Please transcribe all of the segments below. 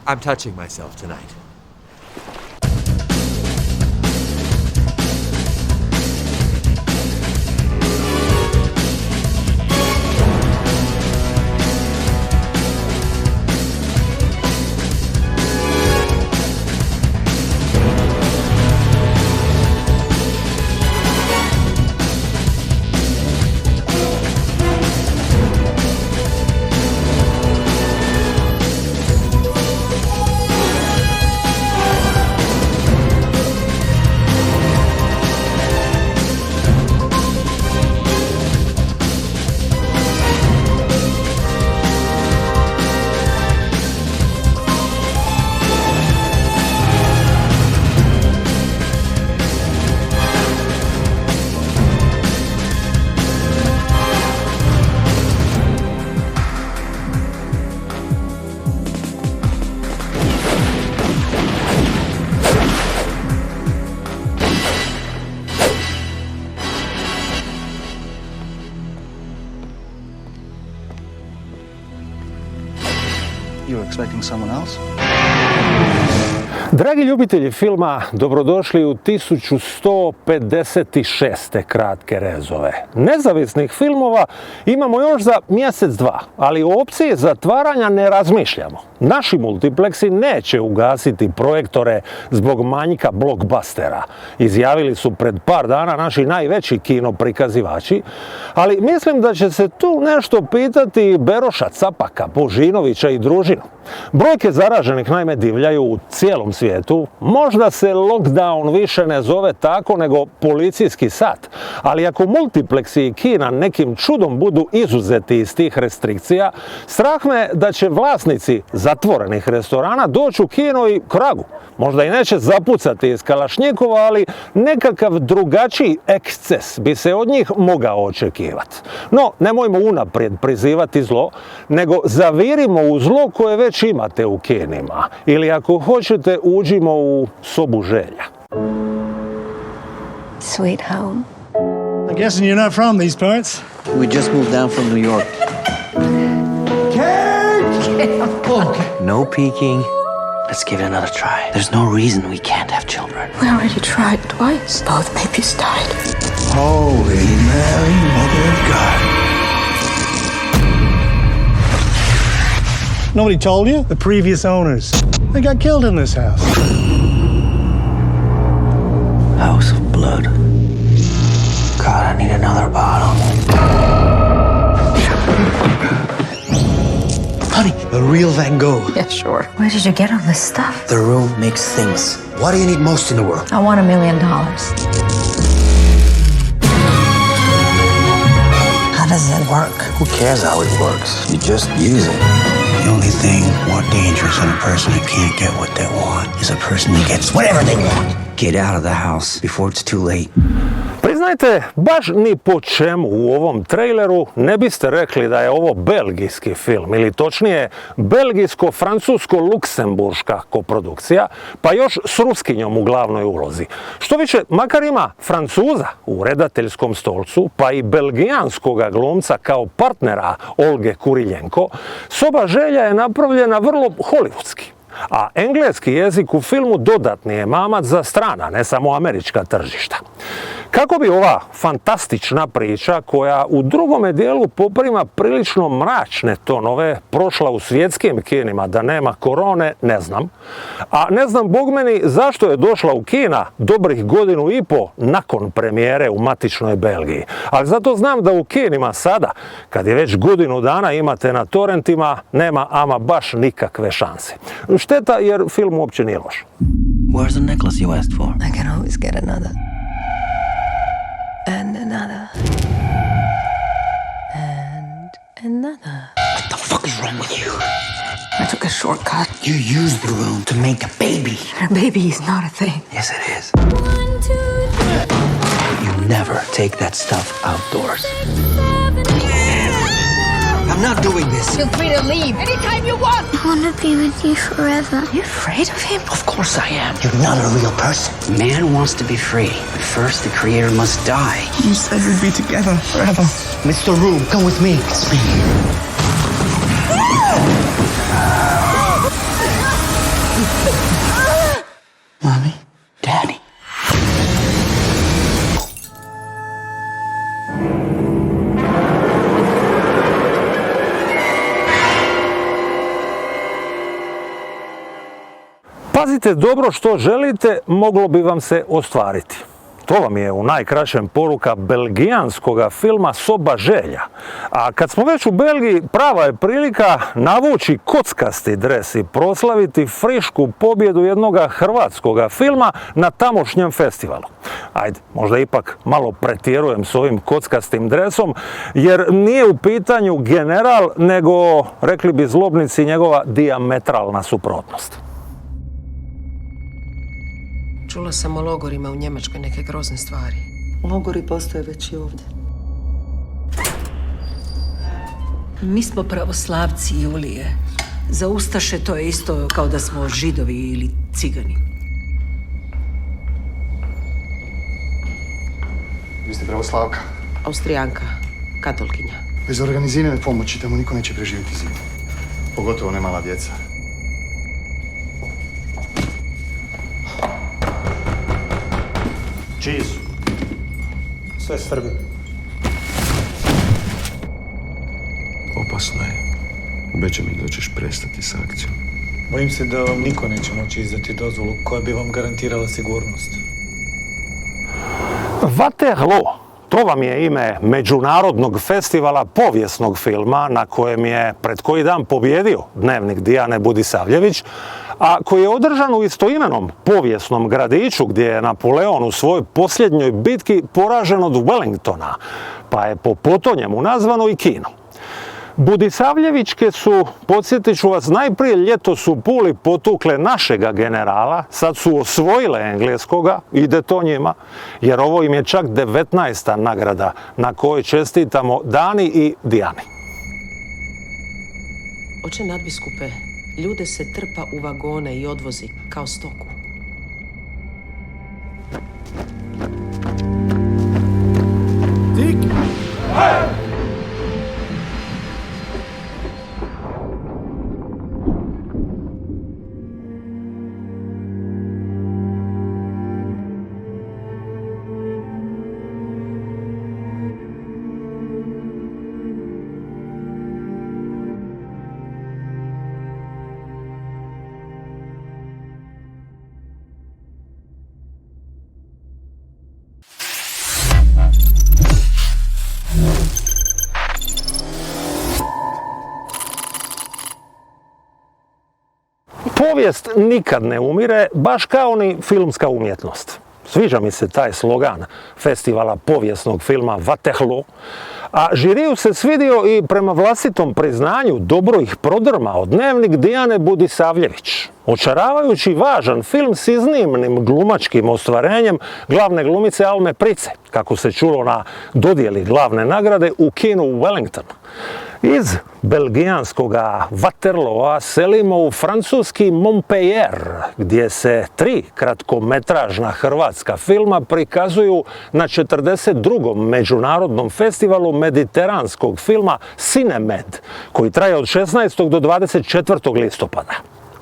I'm touching myself tonight. You were expecting someone else? Dragi ljubitelji filma, dobrodošli u 1156. kratke rezove. Nezavisnih filmova imamo još za mjesec, dva, ali o opciji zatvaranja ne razmišljamo. Naši multipleksi neće ugasiti projektore zbog manjka blockbustera. Izjavili su pred par dana naši najveći kino prikazivači, ali mislim da će se tu nešto pitati Beroša, Capaka, Božinovića i družinu. Brojke zaraženih naime divljaju u cijelom svijetu. Možda se lockdown više ne zove tako nego policijski sat, ali ako multipleksi i kina nekim čudom budu izuzeti iz tih restrikcija, strah me da će vlasnici zatvorenih restorana doći u kino i kragu. Možda i neće zapucati iz kalašnjikova, ali nekakav drugačiji eksces bi se od njih mogao očekivati. No, nemojmo unaprijed prizivati zlo, nego zavirimo u zlo koje već imate u kinima. Ili ako hoćete, uđimo u sobu želja. Sweet home. I'm guessing you're not from these parts. We just moved down from New York. No peeking. Let's give it another try. There's no reason we can't have children. We already tried twice. Both babies died. Holy Mary, Mother of God. Nobody told you? The previous owners. They got killed in this house. House of blood. God, I need another bottle. Honey, a real Van Gogh. Yeah, sure. Where did you get all this stuff? The room makes things. What do you need most in the world? I want $1 million. How does it work? Who cares how it works? You just use it. The only thing more dangerous than a person that can't get what they want is a person that gets whatever they want. Get out of the house before it's too late. Priznajte, baš ni po čemu u ovom traileru ne biste rekli da je ovo belgijski film, ili točnije belgijsko-francusko-luksemburška koprodukcija, pa još s Ruskinjom u glavnoj ulozi. Što više, makar ima Francuza u redateljskom stolcu, pa i belgijanskoga glumca kao partnera Olge Kuriljenko, soba želja je napravljena vrlo hollywoodski. A engleski jezik u filmu dodatni je mamac za strana, ne samo američka tržišta. Kako bi ova fantastična priča, koja u drugome dijelu poprima prilično mračne tonove, prošla u svjetskim kinima da nema korone, ne znam. A ne znam, bog meni, zašto je došla u kina dobrih 1,5 godinu nakon premijere u matičnoj Belgiji. Ali zato znam da u kinima sada, kad je već 1 godinu dana imate na torrentima, nema ama baš nikakve šanse. Šteta jer film uopće nije loš. Where's the necklace you asked for? I can always get another. And another. And another. What the fuck is wrong with you? I took a shortcut. You used the room to make a baby. A baby is not a thing. Yes, it is. You never take that stuff outdoors. I'm not doing this. Feel free to leave anytime you want. I want to be with you forever. You're afraid of him? Of course I am. You're not a real person. Man wants to be free, but first the creator must die. You said we'd be together forever. Mr. Room, come with me. It's me. radite dobro što želite, moglo bi vam se ostvariti. To vam je u najkraćem poruka belgijanskog filma Soba želja. A kad smo već u Belgiji, prava je prilika navući kockasti dres i proslaviti frišku pobjedu jednog hrvatskog filma na tamošnjem festivalu. Ajde, možda ipak malo pretjerujem s ovim kockastim dresom, jer nije u pitanju general, nego, rekli bi zlobnici, njegova dijametralna suprotnost. Čula sam o logorima u Njemačkoj neke grozne stvari. Logori postoje već i ovdje. Mi smo pravoslavci, Julije. Za ustaše to je isto kao da smo Židovi ili Cigani. Vi ste pravoslavka? Austrijanka, katolkinja. Bez organizirane pomoći tamo niko neće preživjeti zimu. Pogotovo ne mala djeca. Čiji su? Sve Srbi. Opasno je. Obećaj mi da ćeš prestati s akcijom. Bojim se da vam niko neće moći izdati dozvolu koja bi vam garantirala sigurnost. Waterloo, to vam je ime međunarodnog festivala povijesnog filma na kojem je pred koji dan pobjedio Dnevnik Dijane Budisavljević, a koji je održan u istoimenom povijesnom gradiću gdje je Napoleon u svojoj posljednjoj bitki poražen od Wellingtona, pa je po potonjemu nazvano i kino. Budisavljevićke su, podsjetit ću vas, najprije ljetos u Puli potukle našega generala, sad su osvojile engleskoga, ide to njima, jer ovo im je čak 19. nagrada na kojoj čestitamo Dani i Dijani. Oče nadbiskupe, ljude se trpa u vagone i odvozi kao stoku. Povijest nikad ne umire, baš kao ni filmska umjetnost. Sviđa mi se taj slogan festivala povijesnog filma Waterloo, a žiriju se svidio i prema vlastitom priznanju dobro ih prodrmao Dnevnik Dijane Budisavljević. Očaravajući važan film s iznimnim glumačkim ostvarenjem glavne glumice Alme Price, kako se čulo na dodjeli glavne nagrade u kinu Wellington. Iz belgijanskog Waterlooa selimo u francuski Montpellier, gdje se 3 kratkometražna hrvatska filma prikazuju na 42. međunarodnom festivalu mediteranskog filma Cinemed, koji traje od 16. do 24. listopada.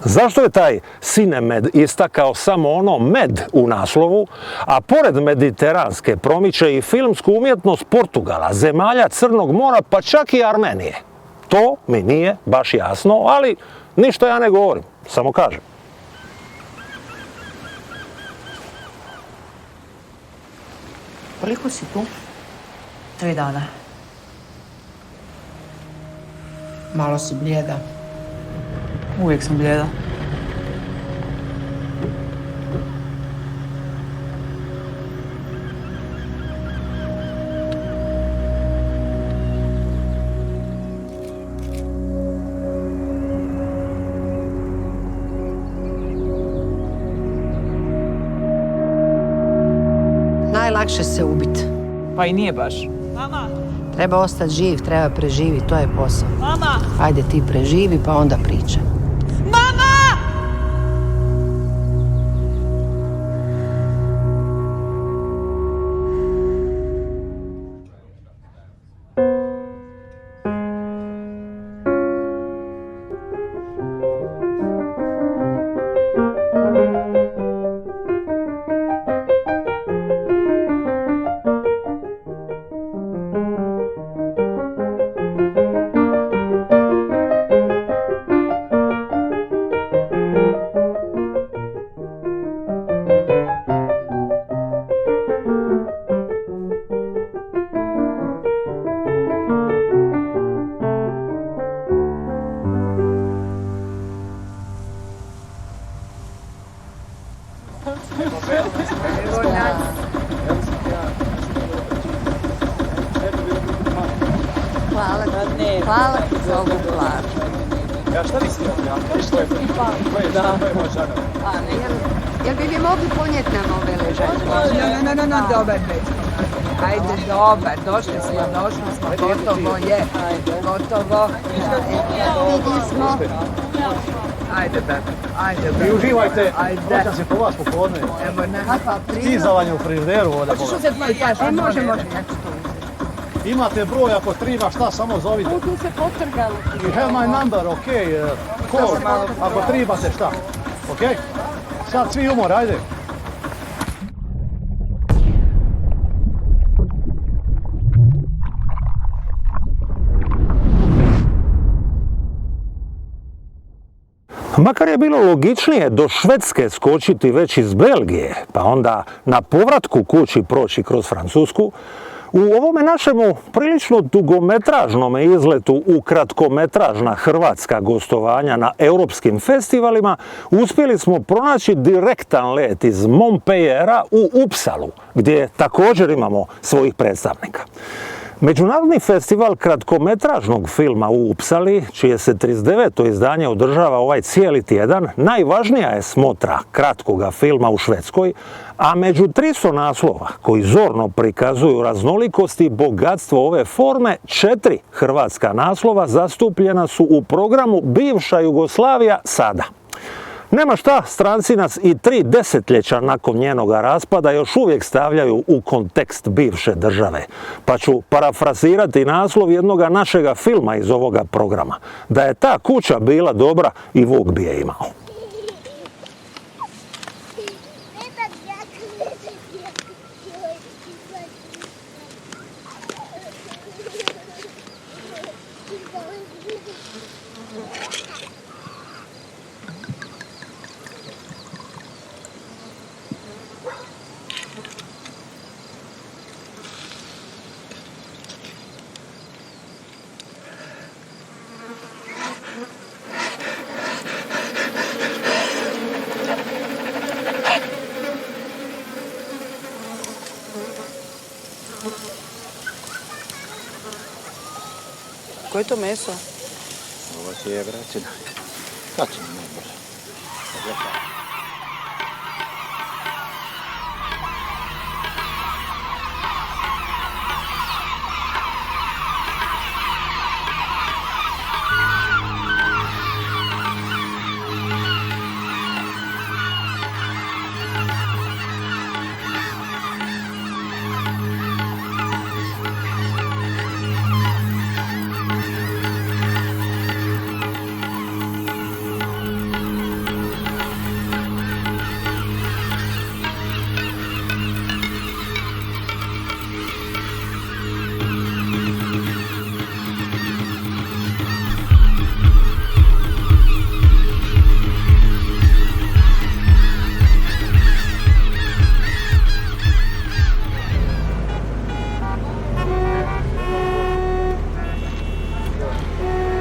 Zašto je taj Cinemed istakao samo ono med u naslovu, a pored mediteranske promiče i filmsku umjetnost Portugala, zemalja Crnog mora, pa čak i Armenije? To mi nije baš jasno, ali ništa ja ne govorim, samo kažem. Koliko si tu? 3 dana. Malo si blijeda. Uvijek sam blijeda. Najlakše se ubiti. Pa i nije baš. Treba ostati živ, treba preživiti, to je posao. Mama! Ajde ti preživi pa onda pričaj. Hvala ti za ovu plažu. Ja šta nisi ja? Što je moj žagar? Jel bi vi mogli ponijeti nam ove ležaljke? Ne, dobar već. Ajde, dobar, došli smo, gotovo je. Gotovo. Vidjeli smo. Ajde, ajde. Vi uživajte, hoćam se po vas popodne. Evo, nekakva Stizavanje u frižderu ovdje. Hoćeš uzeti moj kaš? Može. Imate broj ako treba, šta samo zovite. Tu se potrgali. You have my number, ok. Call, ako trebate šta. Ok? Sad svi umor, ajde. Makar je bilo logičnije do Švedske skočiti već iz Belgije, pa onda na povratku kući proći kroz Francusku, u ovome našemu prilično dugometražnom izletu u kratkometražna hrvatska gostovanja na europskim festivalima uspjeli smo pronaći direktan let iz Montpelliera u Uppsalu, gdje također imamo svojih predstavnika. Međunarodni festival kratkometražnog filma u Uppsali, čije se 39. izdanje održava ovaj cijeli tjedan, najvažnija je smotra kratkoga filma u Švedskoj, a među 300 naslova koji zorno prikazuju raznolikost i bogatstvo ove forme, 4 hrvatska naslova zastupljena su u programu Bivša Jugoslavija sada. Nema šta, stranci nas i 3 desetljeća nakon njenoga raspada još uvijek stavljaju u kontekst bivše države. Pa ću parafrazirati naslov jednoga našega filma iz ovoga programa. Da je ta kuća bila dobra i Vuk bi je imao. Koje je to meso? Ovo ti je vraćena. Kačina najbolje.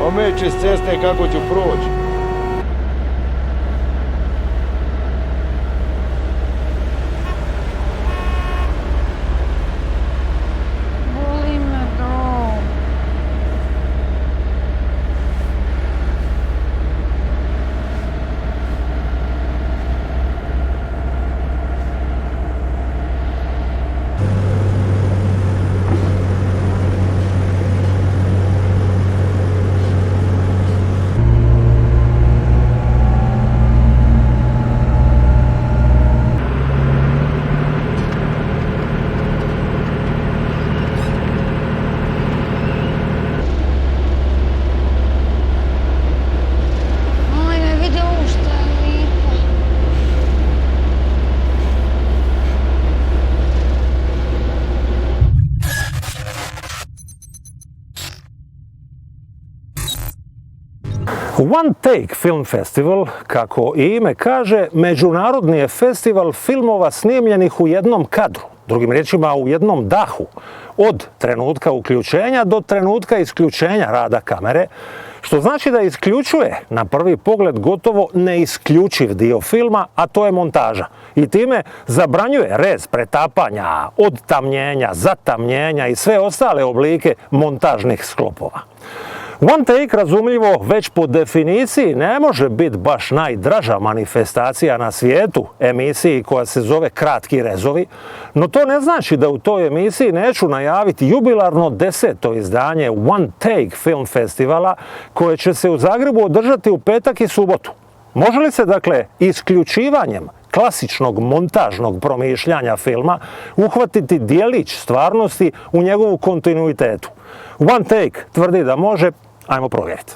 Omeći s ceste kako ću proći. Boli me dom. One Take Film Festival, kako i ime kaže, međunarodni je festival filmova snimljenih u jednom kadru, drugim riječima u jednom dahu, od trenutka uključenja do trenutka isključenja rada kamere, što znači da isključuje na prvi pogled gotovo neisključiv dio filma, a to je montaža. I time zabranjuje rez pretapanja, odtamnjenja, zatamnjenja i sve ostale oblike montažnih sklopova. One Take, razumljivo, već po definiciji ne može biti baš najdraža manifestacija na svijetu, emisiji koja se zove Kratki rezovi, no to ne znači da u toj emisiji neću najaviti jubilarno 10. izdanje One Take film festivala koje će se u Zagrebu održati u petak i subotu. Može li se, dakle, isključivanjem klasičnog montažnog promišljanja filma uhvatiti dijelić stvarnosti u njegovu kontinuitetu? One Take tvrdi da može, ajmo provjeriti.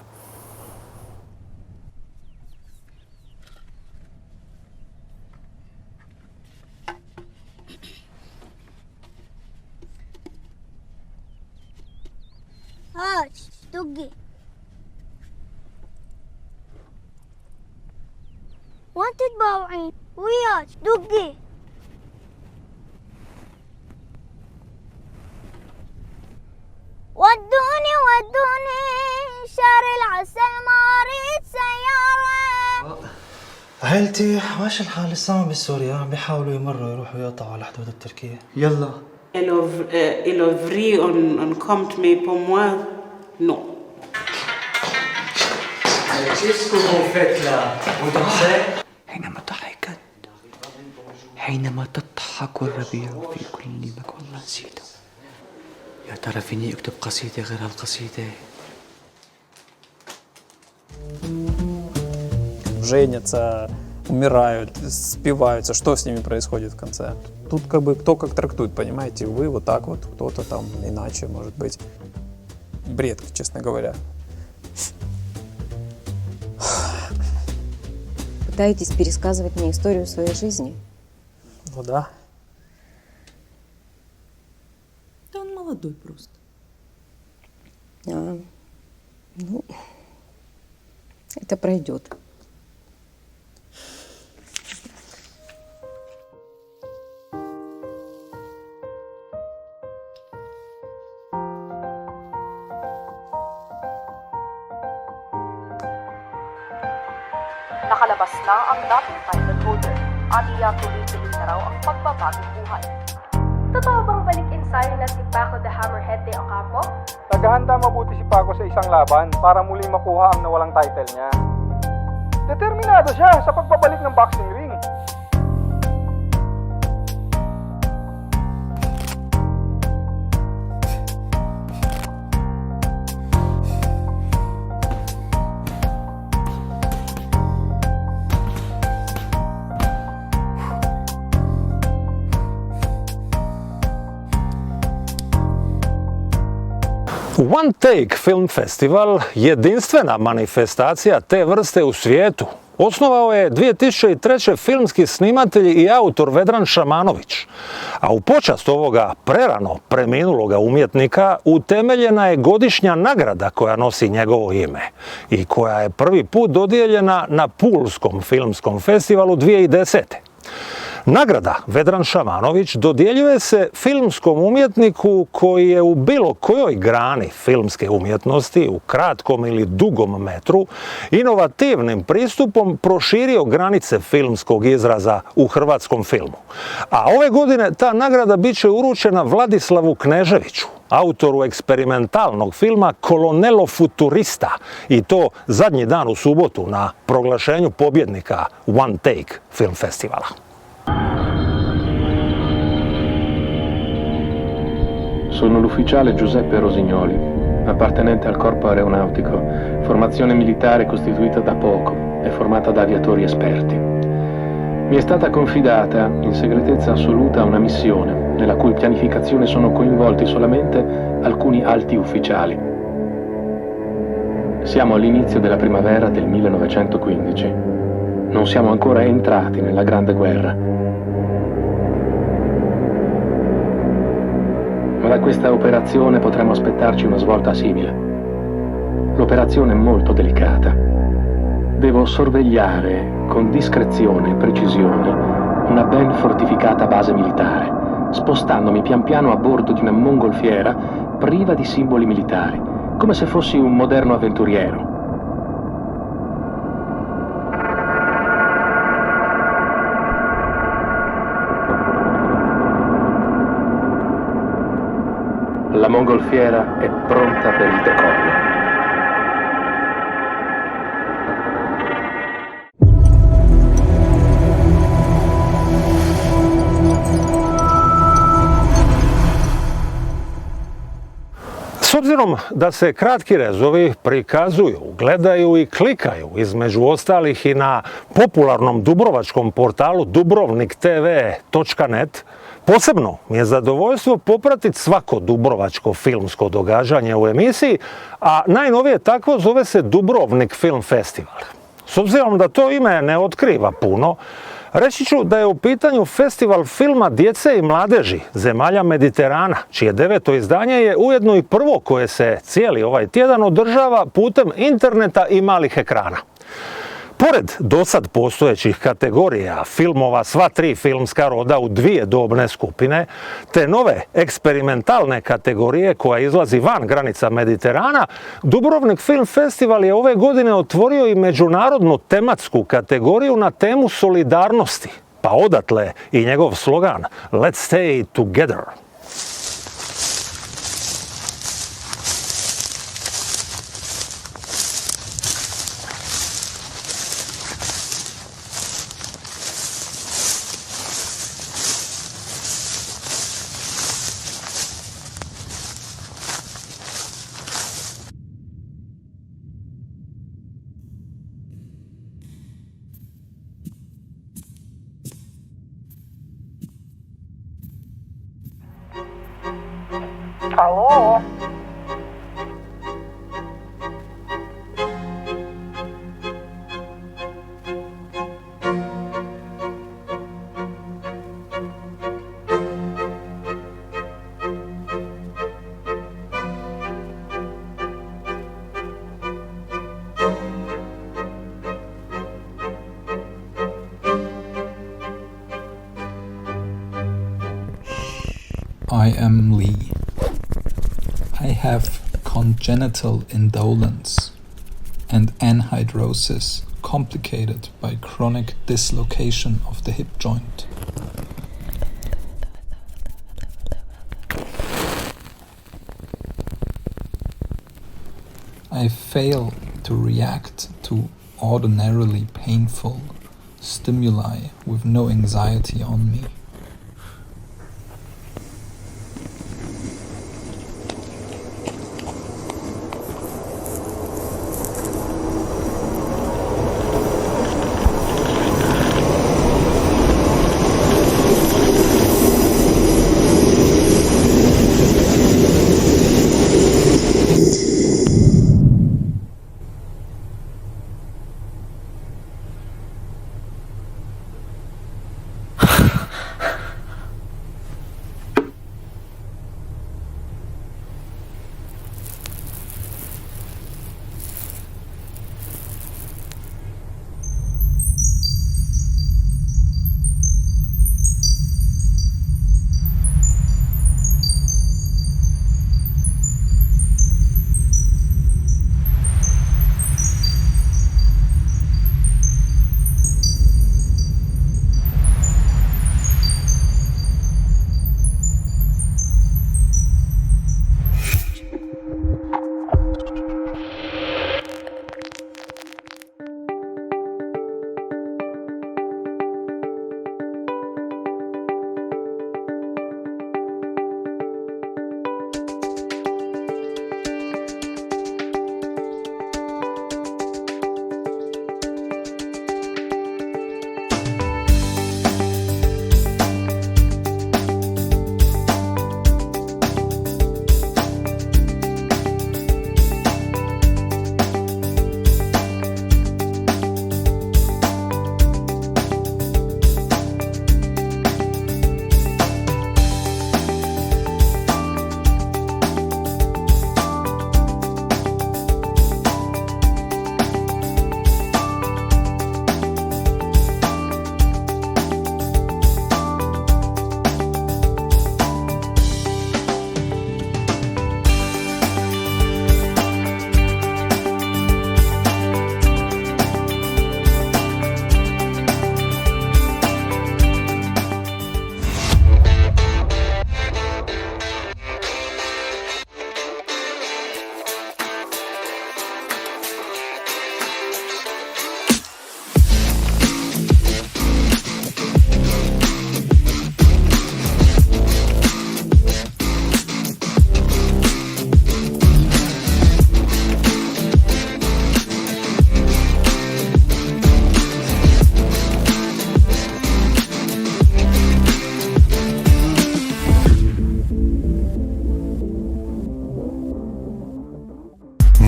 دقي وين تتباوعين وياك دقي ودوني شهر العسل ما اريد سيارة. عيلتي ماشي الحال لسه بسوريا عم بيحاولوا يمروا يروحوا يقطعوا على الحدود التركية. يلا. Elle ouvrit un compte, mais pour moi, non. Qu'est-ce que vous faites là? Vous dansez? حينما ضحكت حينما تضحك الربيع في كل مكان نسيته. يا ترى فيني اكتب قصيدة غير هالقصيدة؟ Женятся, умирают, спиваются, что с ними происходит в конце? Тут как бы кто как трактует, понимаете? Вы вот так вот, кто-то там иначе, может быть. Бред, честно говоря. Пытаетесь пересказывать мне историю своей жизни? Ну да. Да он молодой просто. Ну, это пройдет. Nakalabas na ang dating title holder. Aniya tuloy-tuloy na raw ang pagbabagong buhay. Totoo bang balik-ensayo na si Paco the Hammerhead de Ocampo? Naghahanda mabuti si Paco sa isang laban para muling makuha ang nawalang title niya. Determinado siya sa pagbabalik ng boxing ring. One Take Film Festival jedinstvena manifestacija te vrste u svijetu. Osnovao je 2003. filmski snimatelj i autor Vedran Šamanović, a u počast ovoga prerano preminuloga umjetnika utemeljena je godišnja nagrada koja nosi njegovo ime i koja je prvi put dodijeljena na Pulskom filmskom festivalu 2010. Nagrada Vedran Šamanović dodjeljuje se filmskom umjetniku koji je u bilo kojoj grani filmske umjetnosti, u kratkom ili dugom metru, inovativnim pristupom proširio granice filmskog izraza u hrvatskom filmu. A ove godine ta nagrada bit će uručena Vladislavu Kneževiću, autoru eksperimentalnog filma Kolonelo Futurista, i to zadnji dan u subotu na proglašenju pobjednika One Take Film Festivala. Sono l'ufficiale Giuseppe Rosignoli, appartenente al corpo aeronautico, formazione militare costituita da poco e formata da aviatori esperti. Mi è stata confidata in segretezza assoluta una missione nella cui pianificazione sono coinvolti solamente alcuni alti ufficiali. Siamo all'inizio della primavera del 1915. Non siamo ancora entrati nella Grande Guerra. Ma da questa operazione potremmo aspettarci una svolta simile. L'operazione è molto delicata. Devo sorvegliare con discrezione e precisione una ben fortificata base militare, spostandomi pian piano a bordo di una mongolfiera priva di simboli militari, come se fossi un moderno avventuriero. La mongolfiera è pronta per il decollo. S obzirom da se kratki rezovi prikazuju, gledaju i klikaju između ostalih i na popularnom dubrovačkom portalu dubrovniktv.net, posebno mi je zadovoljstvo popratiti svako dubrovačko filmsko događanje u emisiji, a najnovije takvo zove se Dubrovnik Film Festival. S obzirom da to ime ne otkriva puno, reći ću da je u pitanju festival filma djece i mladeži zemalja Mediterana, čije 9. izdanje je ujedno i prvo koje se cijeli ovaj tjedan održava putem interneta i malih ekrana. Pored dosad postojećih kategorija filmova sva 3 filmska roda u 2 dobne skupine, te nove eksperimentalne kategorije koja izlazi van granica Mediterana, Dubrovnik Film Festival je ove godine otvorio i međunarodnu tematsku kategoriju na temu solidarnosti, pa odatle i njegov slogan Let's Stay Together. Алло. I am Lee. I have congenital indolence and anhidrosis complicated by chronic dislocation of the hip joint. I fail to react to ordinarily painful stimuli with no anxiety on me.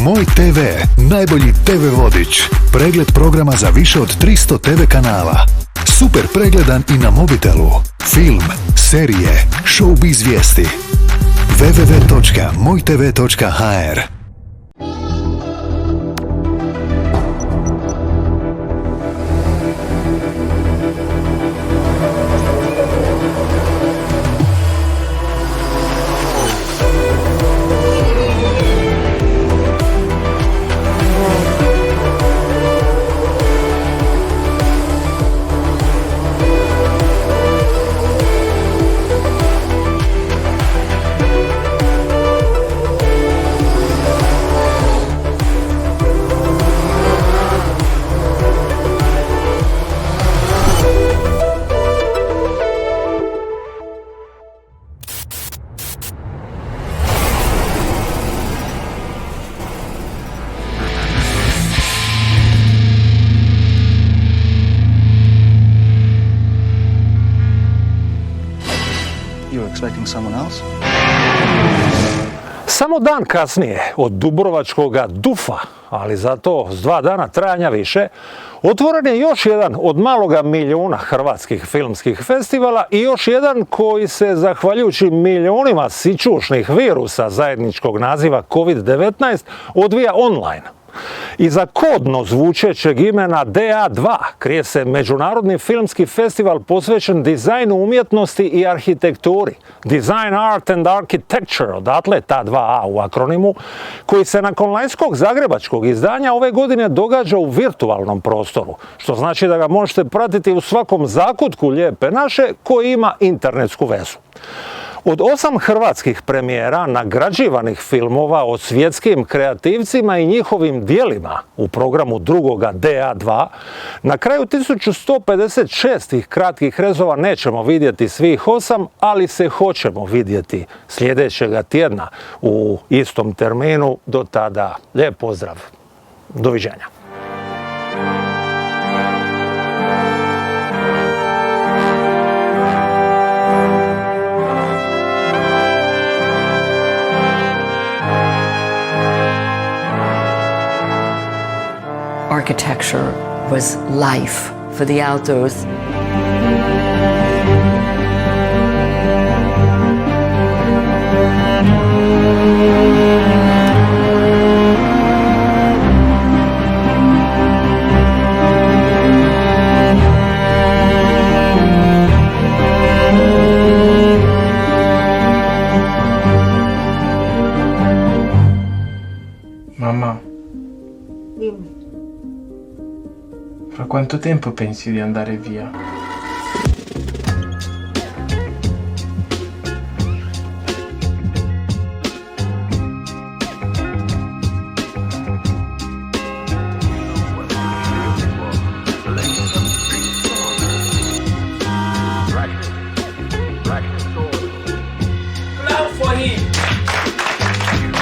Moj TV, najbolji TV vodič. Pregled programa za više od 300 TV kanala. Super pregledan i na mobitelu. Film, serije, showbiz vijesti. www.mojtv.hr. Samo dan kasnije od dubrovačkoga Dufa, ali zato s 2 dana trajanja više, otvoren je još jedan od maloga milijuna hrvatskih filmskih festivala i još jedan koji se, zahvaljujući milijunima sićušnih virusa zajedničkog naziva COVID-19, odvija online. Iza kodno zvučećeg imena DA2 krije se Međunarodni filmski festival posvećen dizajnu umjetnosti i arhitekturi. Design, Art and Architecture, odatle ta 2A u akronimu, koji se nakon lanjskog zagrebačkog izdanja ove godine događa u virtualnom prostoru, što znači da ga možete pratiti u svakom zakutku Lijepe naše koji ima internetsku vezu. Od 8 hrvatskih premijera nagrađivanih filmova o svjetskim kreativcima i njihovim djelima u programu drugoga DA2, na kraju 1156 kratkih rezova nećemo vidjeti svih 8, ali se hoćemo vidjeti sljedećega tjedna u istom terminu. Do tada, lijep pozdrav. Doviđenja. Architecture was life for the Altos. Mamma. Fra quanto tempo pensi di andare via?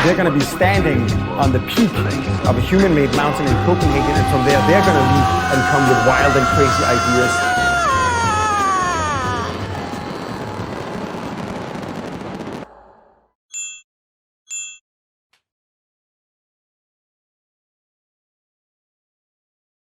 They're going to be standing on the peak of a human-made mountain in Copenhagen, and from there they're going to leave and come with wild and crazy ideas.